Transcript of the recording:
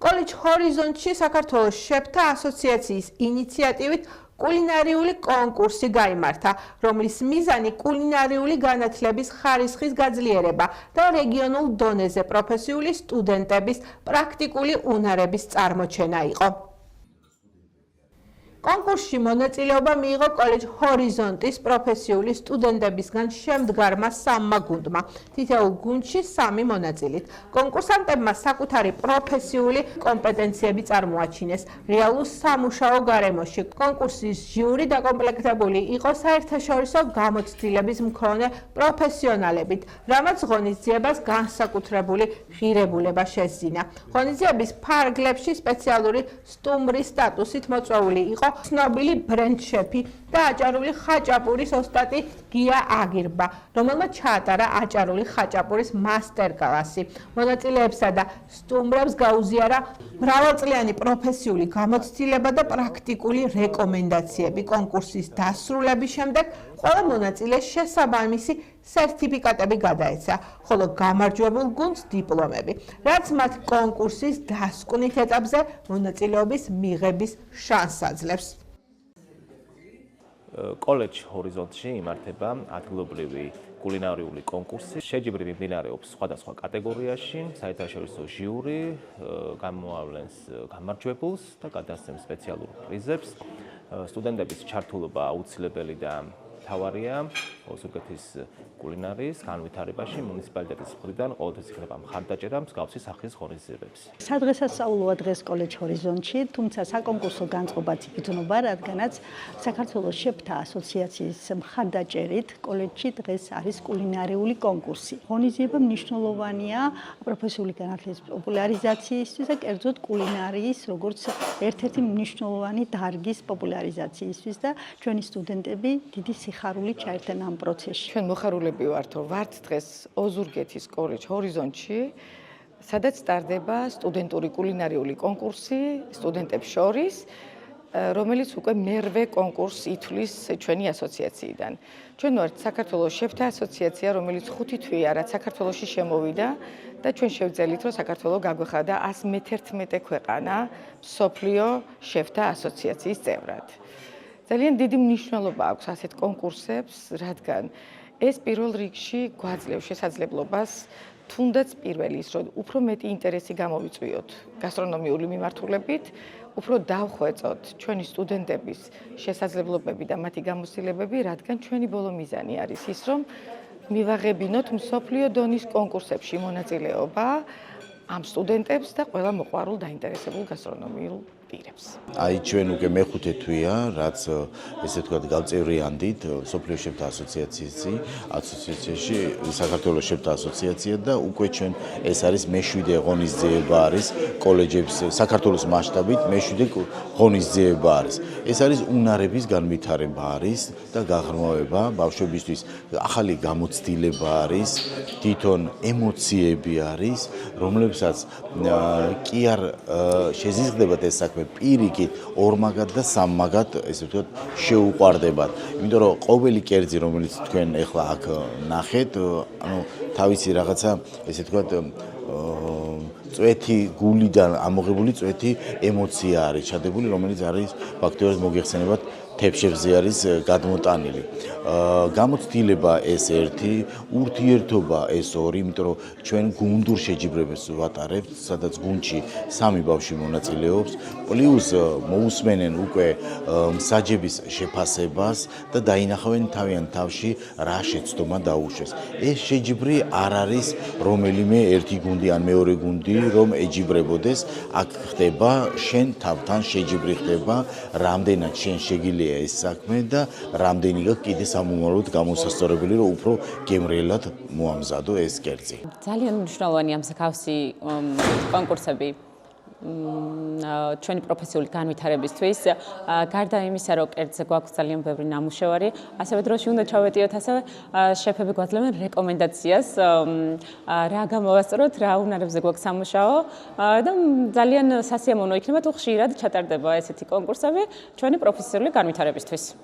კოლეჯ ჰორიზონტში საქართველოს შეფთა ასოციაციის ინიციატივით კულინარიული კონკურსი გაიმართა, რომლის მიზანი კულინარიული განათლების ხარისხის გაძლიერება და რეგიონულ დონეზე პროფესიული სტუდენტების პრაქტიკული უნარების წარმოჩენა იყო. კონკურსში მონაწილეობა მიიღო კოლეჯ ჰორიზონტის პროფესიული სტუდენტებისგან შემდგარმა სამმა გუნდმა, თითოეულ გუნდში 3 მონაწილით. კონკურსანტებმა საკუთარი პროფესიული კომპეტენციები წარმოაჩინეს. რეალურ სამუშაო გარემოში კონკურსის ჟიური დაკომპლექტებული იყო საერთაშორისო გამოცდილების მქონე პროფესიონალებით, რამაც ღონისძიებას განსაკუთრებული ღირებულება შესძინა. ღონისძიების ფარგლებში სპეციალური სტუმრის სტატუსით მოწვეული იყო ცნობილი ბრენდ შეფი და აჭარული ხაჭაპურის ოსტატი გია აგირბა, რომელმაც ჩაატარა აჭარული ხაჭაპურის მასტერკლასი. მონაწილეებსა და სტუმრებს გაუზიარა მრავალწლიანი პროფესიული გამოცდილება და პრაქტიკული რეკომენდაციები. კონკურსის დასრულების შემდეგ ყველა მონაწილეს შესაბამისი სერტიფიკატები გადაეცა, ხოლო გამარჯვებულ გუნდს დიპლომები, რაც მათ კონკურსის დასკვნით ეტაპზე მონაწილეობის მიღების შანსს აძლევს. კოლეჯ ჰორიზონტში იმართება ადგილობრივი კულინარიული კონკურსი. შეჯიბრი მიმდინარეობს სხვადასხვა კატეგორიაში, საერთაშორისო ჟიური გამოავლენს გამარჯვებულს და გადასცემს სპეციალურ პრიზებს. სტუდენტების ჩართულობა აუცილებელი და მთავარია ოზურგეთის კულინარიის განვითარებაში. მუნიციპალიტეტის მხრიდან ყოველთვის იქნება მხარდაჭერა მსგავსი სახის ღონისძიებებს. სადღესასწაულოა დღეს კოლეჯ ჰორიზონტში, თუმცა საკონკურსო განწყობაც იგრძნობა, რადგანაც საქართველოს შეფთა ასოციაციის მხარდაჭერით კოლეჯში დღეს არის კულინარიული კონკურსი. ღონისძიება მნიშვნელოვანია პროფესიული განათლების პოპულარიზაციისთვის და კერძოდ კულინარიის როგორც ერთ-ერთი მნიშვნელოვანი დარგის პოპულარიზაციისთვის და ჩვენი სტუდენტები დიდი სიხარულით ჩაერთენ ამ პროცესში. ჩვენ მოხარულები ვართ, რომ ვართ დღეს ოზურგეთის კოლეჯ ჰორიზონტში, სადაც სტარდება სტუდენტური კულინარიული კონკურსი სტუდენტებს შორის, რომელიც უკვე მერვე კონკურსს ითვლის ჩვენი ასოციაციიდან. ჩვენ ვართ საქართველოს შეფთა ასოციაცია, რომელიც 5 თვეა რაც საქართველოში შემოვიდა და ჩვენ შევძელით, რომ საქართველო გაგვეხადა 111 ქვეყანა მსოფლიო შეფთა ასოციაციის წევრად. ძალიან დიდი მნიშვნელობა აქვს ასეთ კონკურსებს, რადგან ეს პირველ რიგში გვაძლევს შესაძლებლობას თუნდაც პირველი ის, რომ უფრო მეტი ინტერესი გამოვიწვიოთ გასტრონომიული მიმართულებით, უფრო დავხვეწოთ ჩვენი სტუდენტების შესაძლებლობები და მათი გამოცდილებები, რადგან ჩვენი ბოლო მიზანი არის ის, რომ მივაღებინოთ მსოფლიო დონის კონკურსებში მონაწილეობა ამ სტუდენტებს და ყველა მოყვარულ დაინტერესებულ გასტრონომიულ პირებს. აი ჩვენ უკვე მეხუთე თვეა, რაც ესე ვთქვათ გავწევრიანდით სოფლიო შეფთა ასოციაციაში, საქართველოს შეფთა ასოციაცია და უკვე ჩვენ ეს არის მე-7 ღონისძიება არის კოლეჯების საქართველოს მასშტაბით მე-7 ღონისძიება არის. ეს არის უნარების განვითარება არის და გაღრმავება ბავშვებისთვის, ახალი გამოცდილება არის, თვითონ ემოციები არის, რომლებსაც კი არ შეზიზღდებათ ეს საქმე პირიქით, ორმაგად და სამმაგად, ესე ვთქვათ, შეუყვარდებათ. იმიტომ რომ ყოველი კერძი, რომელიც თქვენ ახლა აქ ნახეთ, ანუ თავისი რაღაცა, ესე ვთქვათ, წვეთი გულიდან ამოღებული წვეთი ემოცია არის ჩადებული, რომელიც არის ფაქტობრივად მოგეხსენებათ თებშებზე არის გადმოტანილი. გამოცდილება ეს ერთი, ურთიერთობა ეს ორი, იმიტომ რომ ჩვენ გუნდურ შეჯიბრებებს ვატარებთ, სადაც გუნდში 3 ბავშვი მონაწილეობს, პლუს მოусმენენ უკვე მსაჯების შეფასებას და დაინახავენ თავიანთ თავში რა შეცდომა დაუშვეს. ეს შეჯიბრი არ არის რომელიმე ერთი გუნდი ან მეორე გუნდი, რომ ეჯიბრებოდეს, აქ ხდება შენ თავთან შეჯიბრი ხდება, რამდენად შენ შეგიძლია ეს საქმე და რამდენი გაქვს კიდე სამომავლოდ გამოსასწორებელი, რომ უფრო გემრიელად მოამზადო ეს კერძი. ძალიან მნიშვნელოვანია მსგავსი კონკურსები ჩვენი პროფესიული განვითარებისთვის. გარდა იმისა, რომ კერძზე გვაქვს ძალიან ბევრი ნამუშევარი, ასევე დროში უნდა ჩავეტიოთ ასევე შეფები გვაძლევენ რეკომენდაციას, რა გამოვასწოროთ, რა უნარებზე გვაქვს სამუშაო და ძალიან სასიამოვნო იქნება თუ ხშირად ჩატარდება ესეთი კონკურსები ჩვენი პროფესიული განვითარებისთვის.